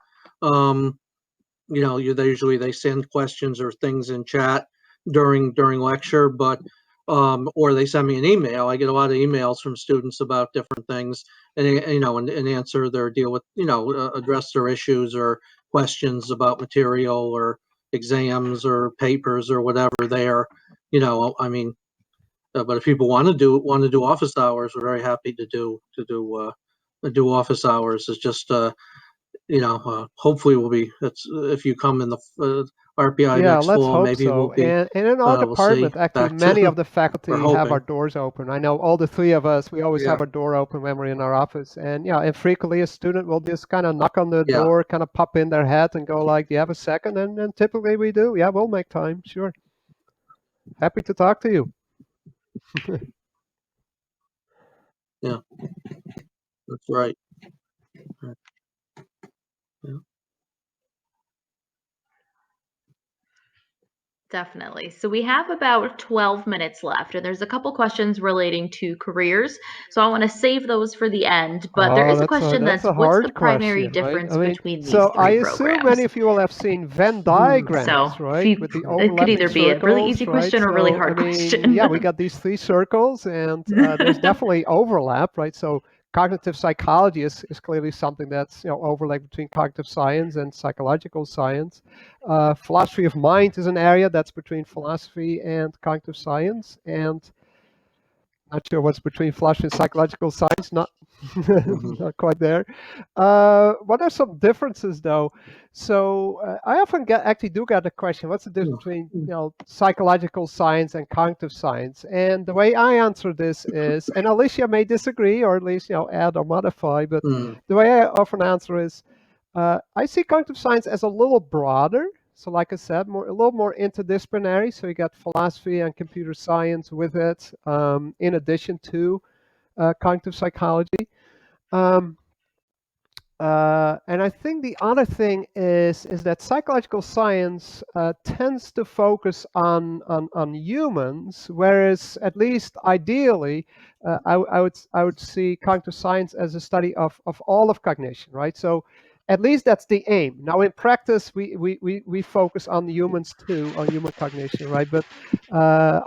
They send questions or things in chat during lecture, but or they send me an email. I get a lot of emails from students about different things, and answer their deal with, address their issues or questions about material or exams or papers or whatever there. I mean, but if people want to do office hours, we're very happy to do office hours. It's just hopefully if you come in the RPI Yeah, next let's fall, hope maybe we'll so. be And in our we'll see. department, actually, Back many to of the faculty we're have our hoping. doors open. I know all the three of us, we always have Yeah. our door open when we're in our office. And yeah, and frequently a student will just kind of knock on the Yeah. door, kind of pop in their head and go like, do you have a second? And typically we do. Yeah, we'll make time. Sure. Happy to talk to you. Yeah, that's right. Yeah. Definitely. So we have about 12 minutes left, and there's a couple questions relating to careers. So I want to save those for the end. But there Oh, is a question that's that's, a what's the hard primary question, right? difference I mean, between these so I three assume programs? many of you will have seen Venn So diagrams, right? With the it could overlapping either be a really circles, easy right? question or a really So, I hard mean, question. yeah, we got these three circles, and there's definitely overlap, right? So cognitive psychology is clearly something that's, overlap between cognitive science and psychological science. Philosophy of mind is an area that's between philosophy and cognitive science, and not sure what's between philosophy and psychological science. Not, not quite there. What are some differences, though? So I often actually do get the question: what's the difference between psychological science and cognitive science? And the way I answer this is, and Alicia may disagree, or at least add or modify, but the way I often answer is, I see cognitive science as a little broader. So like I said, a little more interdisciplinary. So you got philosophy and computer science with it, in addition to cognitive psychology. And I think the other thing is that psychological science tends to focus on humans, whereas at least ideally, I would see cognitive science as a study of all of cognition, right? So at least that's the aim. Now, in practice, we focus on the humans too, on human cognition, right? But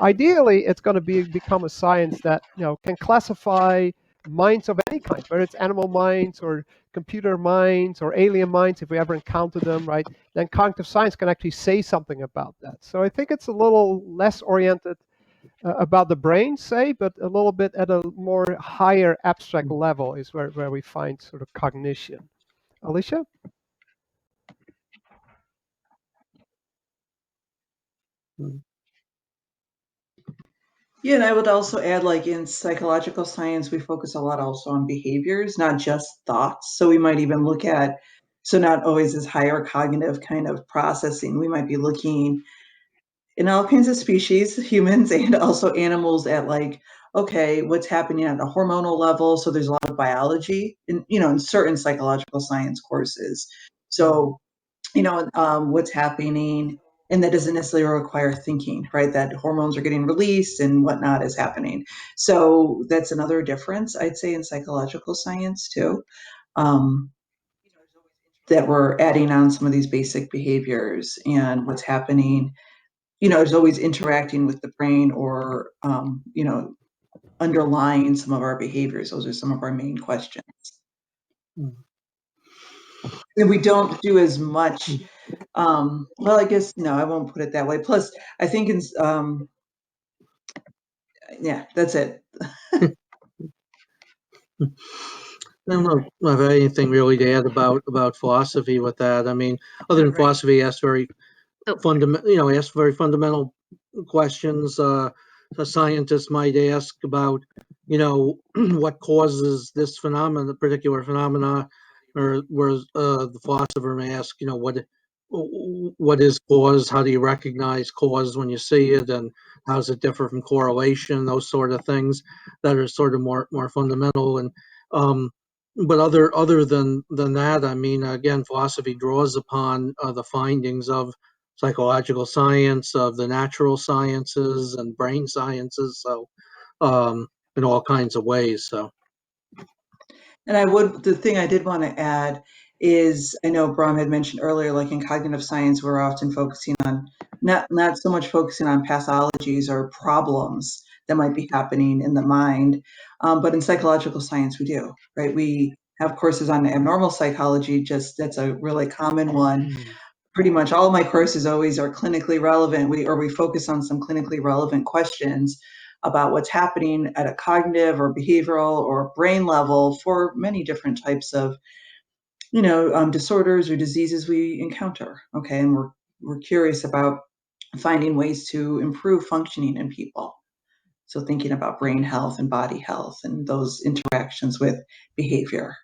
ideally, it's going to become a science that can classify minds of any kind, whether it's animal minds or computer minds or alien minds, if we ever encounter them, right? Then cognitive science can actually say something about that. So I think it's a little less oriented about the brain, say, but a little bit at a more higher abstract level is where we find sort of cognition. Alicia? Yeah, and I would also add, like in psychological science, we focus a lot also on behaviors, not just thoughts. So we might even look at, so not always this higher cognitive kind of processing. We might be looking in all kinds of species, humans and also animals, at like, okay, what's happening at a hormonal level? So there's a lot of biology in certain psychological science courses. So what's happening, and that doesn't necessarily require thinking, right? That hormones are getting released and whatnot is happening. So that's another difference, I'd say, in psychological science too. Um, that we're adding on some of these basic behaviors and what's happening. Is always interacting with the brain or underlying some of our behaviors. Those are some of our main questions. And we don't do as much. Well, I guess no, I won't put it that way. Plus, I think yeah, that's it. I don't know if I have anything really to add about philosophy with that. I mean, other than philosophy asks very fundamental questions. A scientist might ask about, what causes this particular phenomena, or whereas the philosopher may ask, what is cause? How do you recognize cause when you see it, and how does it differ from correlation? Those sort of things that are sort of more fundamental. And but other than that, I mean, again, philosophy draws upon the findings of psychological science, of the natural sciences and brain sciences, so in all kinds of ways. So, And the thing I did want to add is, I know Bram had mentioned earlier, like in cognitive science, we're often focusing on not so much focusing on pathologies or problems that might be happening in the mind, but in psychological science we do, right? We have courses on abnormal psychology. Just that's a really common one. Pretty much all of my courses always are clinically relevant. We focus on some clinically relevant questions about what's happening at a cognitive or behavioral or brain level for many different types of disorders or diseases we encounter. Okay, and we're curious about finding ways to improve functioning in people. So thinking about brain health and body health and those interactions with behavior.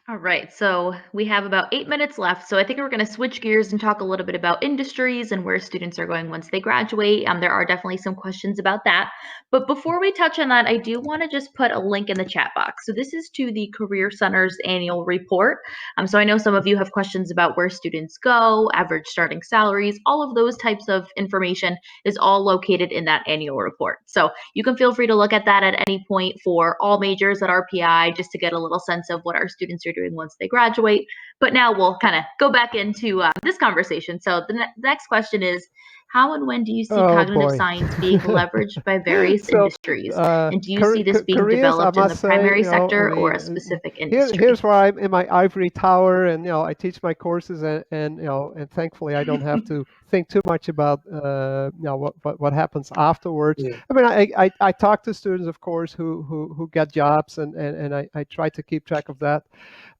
All right, so we have about 8 minutes left. So I think we're going to switch gears and talk a little bit about industries and where students are going once they graduate. There are definitely some questions about that. But before we touch on that, I do want to just put a link in the chat box. So this is to the Career Center's annual report. So I know some of you have questions about where students go, average starting salaries, all of those types of information is all located in that annual report. So you can feel free to look at that at any point for all majors at RPI, just to get a little sense of what our students are doing once they graduate. But now we'll kind of go back into this conversation. So the next question is, how and when do you see cognitive science being leveraged by various industries? And do you see this being developed in the primary sector or a specific industry? Here's where I'm in my ivory tower, and I teach my courses, and thankfully I don't have to think too much about what happens afterwards. Yeah. I mean, I talk to students, of course, who get jobs, and I try to keep track of that.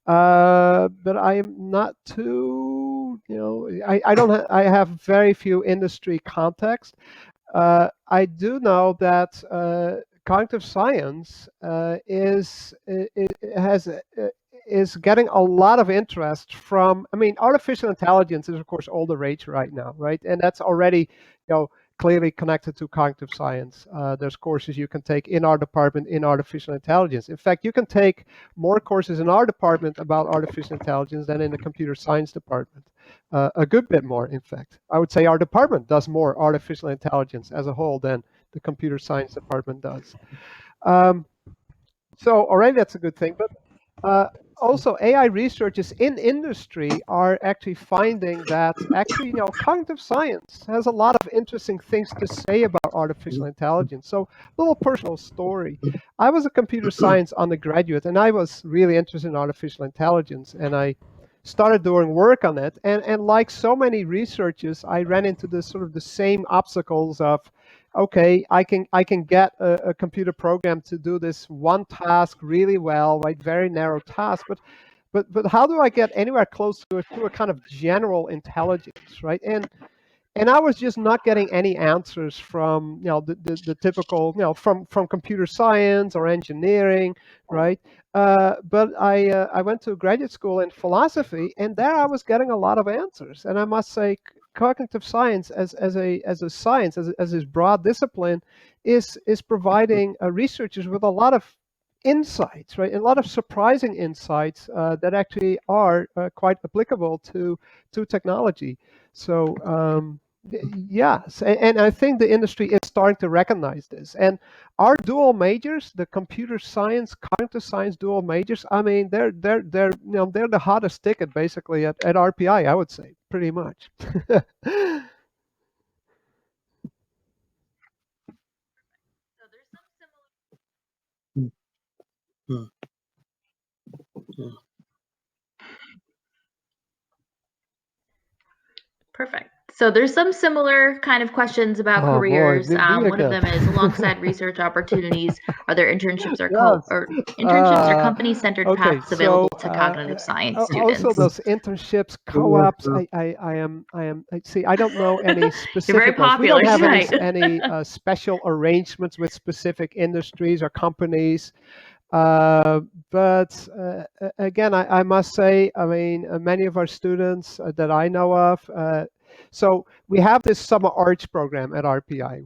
But I am not too, I don't I have very few industry context. I do know that cognitive science is getting a lot of interest from. I mean, artificial intelligence is of course all the rage right now, right? And that's already, clearly connected to cognitive science. There's courses you can take in our department in artificial intelligence. In fact, you can take more courses in our department about artificial intelligence than in the computer science department. A good bit more, in fact. I would say our department does more artificial intelligence as a whole than the computer science department does. So already that's a good thing, but also AI researchers in industry are actually finding that actually, cognitive science has a lot of interesting things to say about artificial intelligence. So a little personal story. I was a computer science undergraduate, and I was really interested in artificial intelligence, and I started doing work on it. And like so many researchers, I ran into this sort of the same obstacles of, okay, I can get a computer program to do this one task really well, right? Very narrow task, but how do I get anywhere close to a kind of general intelligence, right? And I was just not getting any answers from the typical from computer science or engineering, right? But I went to graduate school in philosophy, and there I was getting a lot of answers. And I must say, cognitive science as a science as this broad discipline is providing researchers with a lot of insights, right? And a lot of surprising insights that actually are quite applicable to technology. So. Yes, and I think the industry is starting to recognize this. And our dual majors, the computer science, cognitive science dual majors, I mean, they're they're the hottest ticket basically at RPI, I would say, pretty much. Perfect. So there's some similar kind of questions about Oh, boy, careers. me One of again. them is alongside research opportunities, are there internships or Yes. company-centered Okay, paths available so to cognitive science also students? those internships, co-ops. See, I don't know any You're very specific ones. We popular don't have tonight. any special arrangements with specific industries or companies. But again, I must say, I mean, many of our students that I know of. So we have this summer arts program at RPI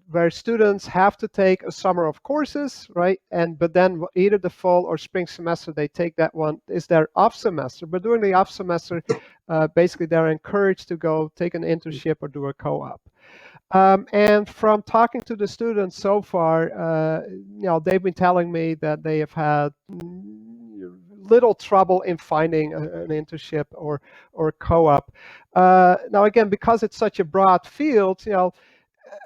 where students have to take a summer of courses, right? But then either the fall or spring semester, they take that one is their off semester. But during the off semester, basically they're encouraged to go take an internship or do a co-op. And from talking to the students so far, they've been telling me that they have had little trouble in finding an internship or co-op. Now, again, because it's such a broad field,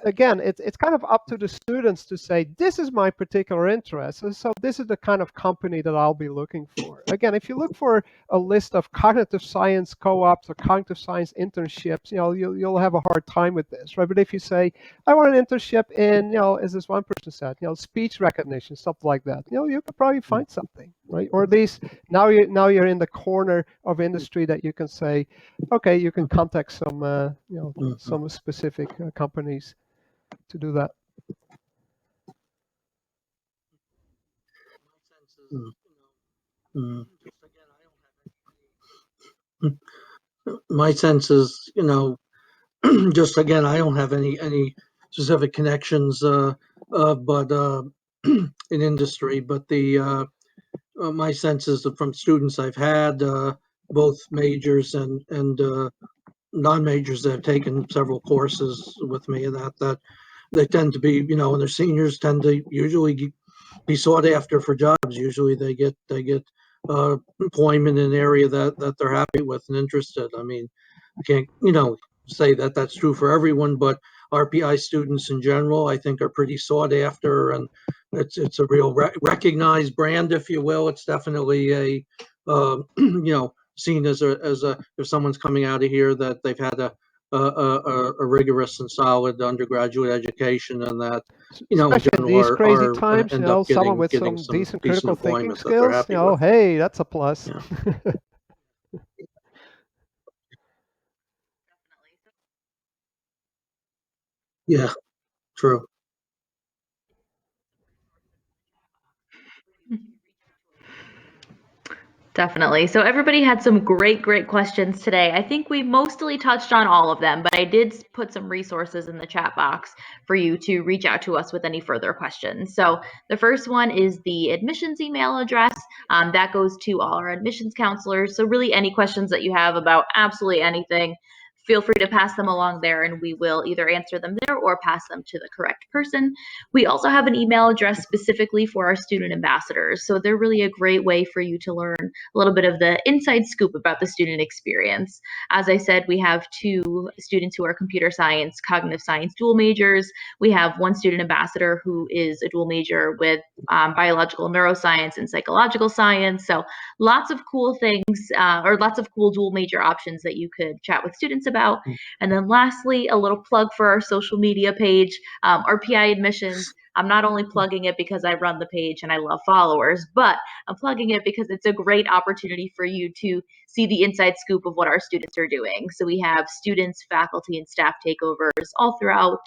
again, it's kind of up to the students to say, this is my particular interest. And so this is the kind of company that I'll be looking for. Again, if you look for a list of cognitive science co-ops or cognitive science internships, you'll have a hard time with this, right? But if you say, I want an internship in, as this one person said, speech recognition, stuff like that, you could probably find something, right? Or at least now you're in the corner of industry that you can say, okay, you can contact some, some specific companies to do that. My sense is, just again, I don't have any specific connections, but in industry. But my sense is that from students I've had, both majors and non-majors that have taken several courses with me, and that they tend to be, and their seniors tend to usually be sought after for jobs. Usually they get employment in an area that they're happy with and interested. I mean, I can't say that that's true for everyone, but RPI students in general, I think, are pretty sought after, and it's a real recognized brand, if you will. It's definitely a seen as a if someone's coming out of here that they've had a rigorous and solid undergraduate education, and that in especially in general these crazy are times, end up someone with getting some some decent critical thinking employment that they're skills, happy with. hey, that's a plus. Yeah. Yeah, true. Definitely. So everybody had some great questions today. I think we mostly touched on all of them, but I did put some resources in the chat box for you to reach out to us with any further questions. So the first one is the admissions email address. That goes to all our admissions counselors. So really any questions that you have about absolutely anything, feel free to pass them along there and we will either answer them there or pass them to the correct person. We also have an email address specifically for our student ambassadors. So they're really a great way for you to learn a little bit of the inside scoop about the student experience. As I said, we have 2 students who are computer science, cognitive science dual majors. We have 1 student ambassador who is a dual major with biological neuroscience and psychological science. So lots of cool things, or lots of cool dual major options that you could chat with students about. And then lastly, a little plug for our social media page, RPI Admissions. I'm not only plugging it because I run the page and I love followers, but I'm plugging it because it's a great opportunity for you to see the inside scoop of what our students are doing. So we have students, faculty, and staff takeovers all throughout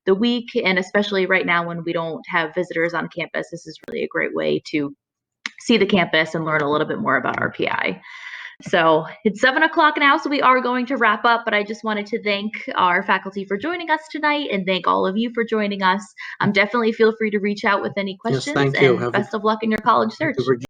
the week, and especially right now when we don't have visitors on campus, this is really a great way to see the campus and learn a little bit more about RPI. So it's 7 o'clock now, so we are going to wrap up, but I just wanted to thank our faculty for joining us tonight and thank all of you for joining us. Definitely feel free to reach out with any questions, thank you. and best of luck in your college search.